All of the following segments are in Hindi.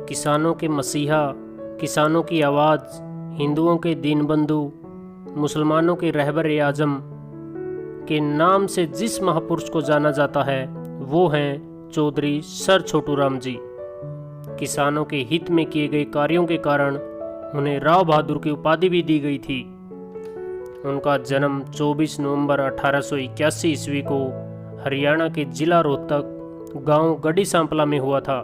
किसानों के मसीहा, किसानों की आवाज़, हिंदुओं के दीनबंधु, मुसलमानों के रहबर आजम के नाम से जिस महापुरुष को जाना जाता है वो हैं चौधरी सर छोटू राम जी। किसानोँ के हित में किए गए कार्यों के कारण उन्हें राव बहादुर की उपाधि भी दी गई थी। उनका जन्म 24 नवंबर 1881 ईस्वी को हरियाणा के जिला रोहतक गांव गढ़ी सांपला में हुआ था।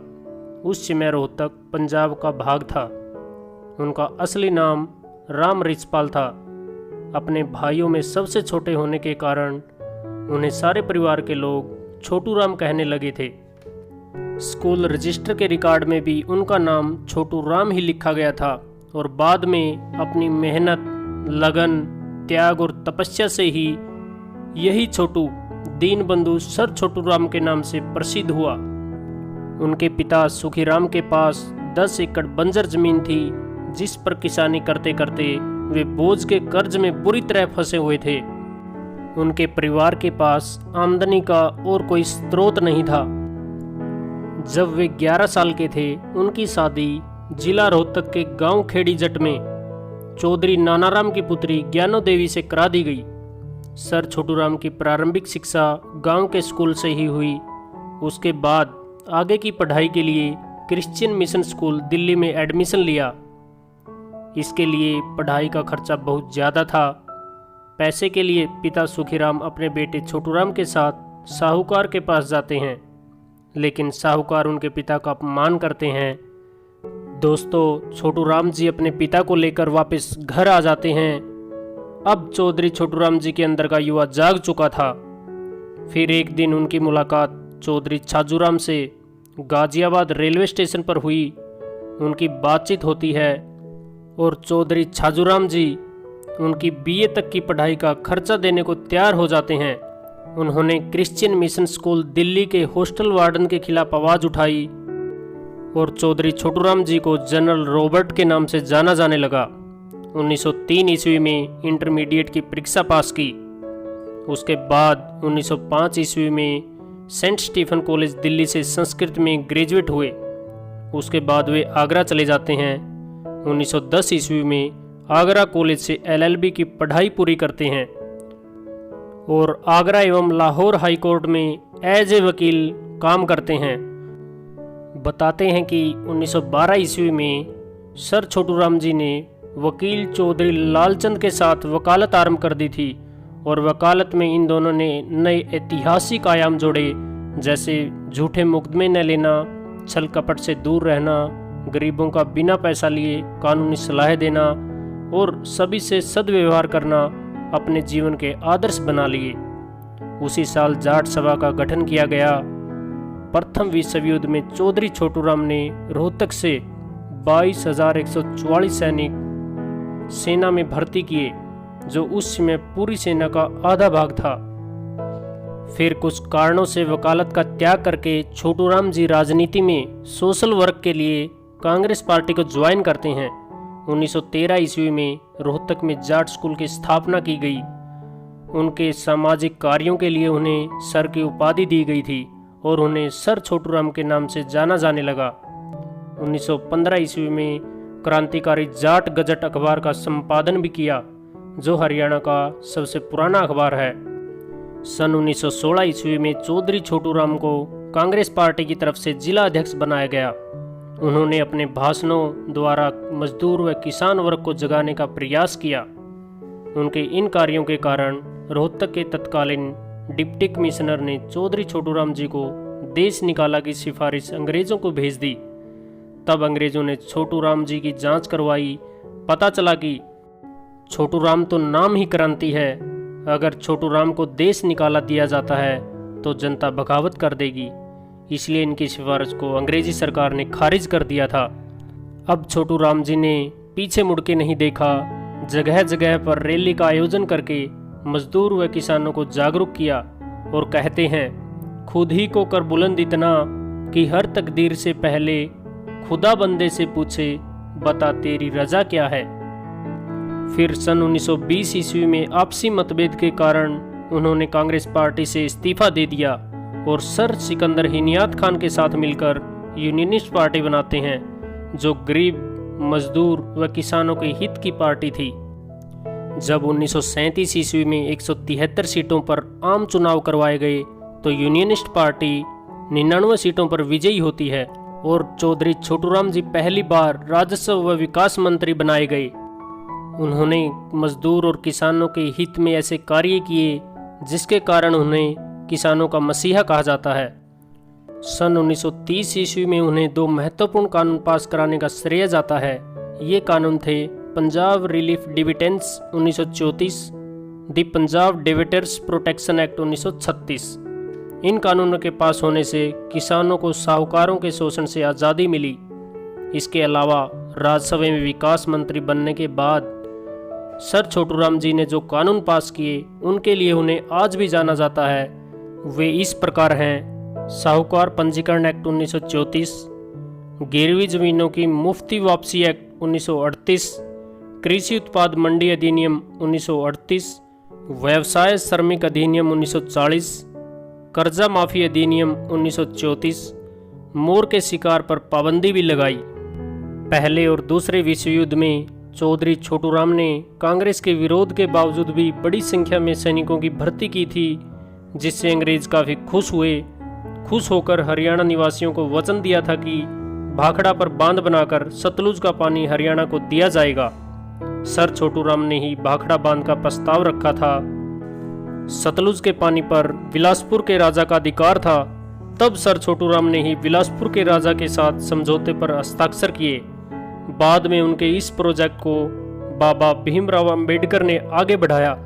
उस समय रोहतक पंजाब का भाग था। उनका असली नाम राम रिचपाल था। अपने भाइयों में सबसे छोटे होने के कारण उन्हें सारे परिवार के लोग छोटू राम कहने लगे थे। स्कूल रजिस्टर के रिकॉर्ड में भी उनका नाम छोटू राम ही लिखा गया था और बाद में अपनी मेहनत, लगन, त्याग और तपस्या से ही यही छोटू दीनबंधु सर छोटू राम के नाम से प्रसिद्ध हुआ। उनके पिता सुखीराम के पास 10 एकड़ बंजर जमीन थी जिस पर किसानी करते करते वे बोझ के कर्ज में बुरी तरह फंसे हुए थे। उनके परिवार के पास आमदनी का और कोई स्रोत नहीं था। जब वे 11 साल के थे उनकी शादी जिला रोहतक के गांव खेड़ी जट में चौधरी नानाराम की पुत्री ज्ञानो देवी से करा दी गई। सर छोटू राम की प्रारंभिक शिक्षा गांव के स्कूल से ही हुई। उसके बाद आगे की पढ़ाई के लिए क्रिश्चियन मिशन स्कूल दिल्ली में एडमिशन लिया। इसके लिए पढ़ाई का खर्चा बहुत ज़्यादा था। पैसे के लिए पिता सुखीराम अपने बेटे छोटू राम के साथ साहूकार के पास जाते हैं, लेकिन साहूकार उनके पिता का अपमान करते हैं। दोस्तों, छोटू राम जी अपने पिता को लेकर वापस घर आ जाते हैं। अब चौधरी छोटू राम जी के अंदर का युवा जाग चुका था। फिर एक दिन उनकी मुलाकात चौधरी छाजूराम से गाजियाबाद रेलवे स्टेशन पर हुई। उनकी बातचीत होती है और चौधरी छाजूराम जी उनकी बीए तक की पढ़ाई का खर्चा देने को तैयार हो जाते हैं। उन्होंने क्रिश्चियन मिशन स्कूल दिल्ली के हॉस्टल वार्डन के खिलाफ आवाज़ उठाई और चौधरी छोटू राम जी को जनरल रॉबर्ट के नाम से जाना जाने लगा। 1903 ईस्वी में इंटरमीडिएट की परीक्षा पास की। उसके बाद 1905 ईस्वी में सेंट स्टीफन कॉलेज दिल्ली से संस्कृत में ग्रेजुएट हुए। उसके बाद वे आगरा चले जाते हैं। 1910 ईस्वी में आगरा कॉलेज से LLB की पढ़ाई पूरी करते हैं और आगरा एवं लाहौर हाई कोर्ट में एज ए वकील काम करते हैं। बताते हैं कि 1912 ईस्वी में सर छोटू राम जी ने वकील चौधरी लालचंद के साथ वकालत आरंभ कर दी थी और वकालत में इन दोनों ने नए ऐतिहासिक आयाम जोड़े, जैसे झूठे मुकदमे न लेना, छल कपट से दूर रहना, गरीबों का बिना पैसा लिए कानूनी सलाह देना और सभी से सद्व्यवहार करना अपने जीवन के आदर्श बना लिए। उसी साल जाट सभा का गठन किया गया। प्रथम विश्व युद्ध में चौधरी छोटू राम ने रोहतक से 22,144 सैनिक सेना में भर्ती किए, जो उस समय पूरी सेना का आधा भाग था। फिर कुछ कारणों से वकालत का त्याग करके छोटू राम जी राजनीति में सोशल वर्क के लिए कांग्रेस पार्टी को ज्वाइन करते हैं। 1913 ईस्वी में रोहतक में जाट स्कूल की स्थापना की गई। उनके सामाजिक कार्यों के लिए उन्हें सर की उपाधि दी गई थी और उन्हें सर छोटू राम के नाम से जाना जाने लगा। 1915 ईस्वी में क्रांतिकारी जाट गजट अखबार का संपादन भी किया, जो हरियाणा का सबसे पुराना अखबार है। सन 1916 ईस्वी में चौधरी छोटू राम को कांग्रेस पार्टी की तरफ से जिला अध्यक्ष बनाया गया। उन्होंने अपने भाषणों द्वारा मजदूर व किसान वर्ग को जगाने का प्रयास किया। उनके इन कार्यों के कारण रोहतक के तत्कालीन डिप्टी कमिश्नर ने चौधरी छोटू राम जी को देश निकाला की सिफारिश अंग्रेजों को भेज दी। तब अंग्रेजों ने छोटू राम जी की जांच करवाई। पता चला कि छोटू राम तो नाम ही क्रांति है। अगर छोटू राम को देश निकाला दिया जाता है तो जनता बगावत कर देगी। इसलिए इनकी सिफारिश को अंग्रेजी सरकार ने खारिज कर दिया था। अब छोटू राम जी ने पीछे मुड़ के नहीं देखा। जगह जगह पर रैली का आयोजन करके मजदूर व किसानों को जागरूक किया और कहते हैं, खुद ही को कर बुलंद इतना कि हर तकदीर से पहले खुदा बंदे से पूछे, बता तेरी रजा क्या है। फिर सन 1920 ईस्वी में आपसी मतभेद के कारण उन्होंने कांग्रेस पार्टी से इस्तीफा दे दिया और सर सिकंदर हिनियात खान के साथ मिलकर यूनियनिस्ट पार्टी बनाते हैं। जो गरीब, मजदूर व किसानों के हित की पार्टी थी। जब 1937 ईस्वी में 173 सीटों पर आम चुनाव करवाए गए तो यूनियनिस्ट पार्टी 99 सीटों पर विजयी होती है और चौधरी छोटूराम जी पहली बार राजस्व व विकास मंत्री बनाए गए। उन्होंने मजदूर और किसानों के हित में ऐसे कार्य किए जिसके कारण उन्हें किसानों का मसीहा कहा जाता है। सन 1930 ईस्वी में उन्हें 2 महत्वपूर्ण कानून पास कराने का श्रेय जाता है। ये कानून थे पंजाब रिलीफ डिविडेंड्स 1934, दी पंजाब डेबिटर्स प्रोटेक्शन एक्ट 1936। इन कानूनों के पास होने से किसानों को साहूकारों के शोषण से आज़ादी मिली। इसके अलावा राज्यसभा में विकास मंत्री बनने के बाद सर छोटूराम जी ने जो कानून पास किए उनके लिए उन्हें आज भी जाना जाता है। वे इस प्रकार हैं: साहूकार पंजीकरण एक्ट 1934, गिरवी जमीनों की मुफ्ती वापसी एक्ट 1938, कृषि उत्पाद मंडी अधिनियम 1938, व्यवसाय श्रमिक अधिनियम 1940, कर्जा माफी अधिनियम 1934, मोर के शिकार पर पाबंदी भी लगाई। पहले और दूसरे विश्व युद्ध में चौधरी छोटूराम ने कांग्रेस के विरोध के बावजूद भी बड़ी संख्या में सैनिकों की भर्ती की थी, जिससे अंग्रेज काफ़ी खुश हुए। खुश होकर हरियाणा निवासियों को वचन दिया था कि भाखड़ा पर बांध बनाकर सतलुज का पानी हरियाणा को दिया जाएगा। सर छोटूराम ने ही भाखड़ा बांध का प्रस्ताव रखा था। सतलुज के पानी पर बिलासपुर के राजा का अधिकार था। तब सर छोटूराम ने ही बिलासपुर के राजा के साथ समझौते पर हस्ताक्षर किए। बाद में उनके इस प्रोजेक्ट को बाबा भीमराव अंबेडकर ने आगे बढ़ाया।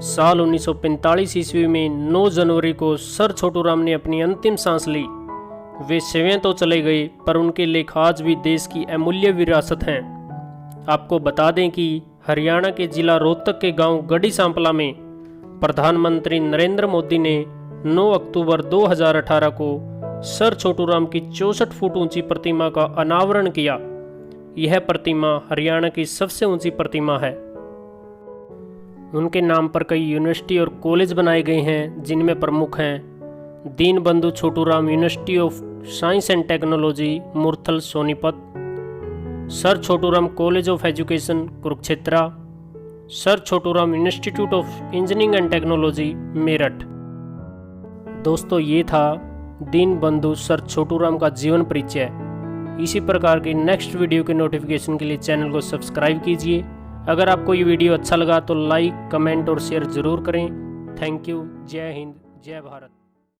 साल 1945 ईस्वी में 9 जनवरी को सर छोटूराम ने अपनी अंतिम सांस ली। वे सेवें तो चले गए, पर उनके लेख आज भी देश की अमूल्य विरासत हैं। आपको बता दें कि हरियाणा के जिला रोहतक के गांव गढ़ी सांपला में प्रधानमंत्री नरेंद्र मोदी ने 9 अक्टूबर 2018 को सर छोटूराम की 64 फुट ऊंची प्रतिमा का अनावरण किया। यह प्रतिमा हरियाणा की सबसे ऊंची प्रतिमा है। उनके नाम पर कई यूनिवर्सिटी और कॉलेज बनाए गए हैं, जिनमें प्रमुख हैं Deenbandhu Chhoturam university of science and technology Murthal Sonipat, sir Chhoturam college of education Kurukshetra, sir Chhoturam institute of engineering and technology Meerut. दोस्तों, ये था दीनबंधु सर छोटूराम का जीवन परिचय। इसी प्रकार की नेक्स्ट वीडियो के नोटिफिकेशन के लिए चैनल को सब्सक्राइब कीजिए। अगर आपको ये वीडियो अच्छा लगा तो लाइक, कमेंट और शेयर ज़रूर करें। Thank you. जय हिंद, जय भारत।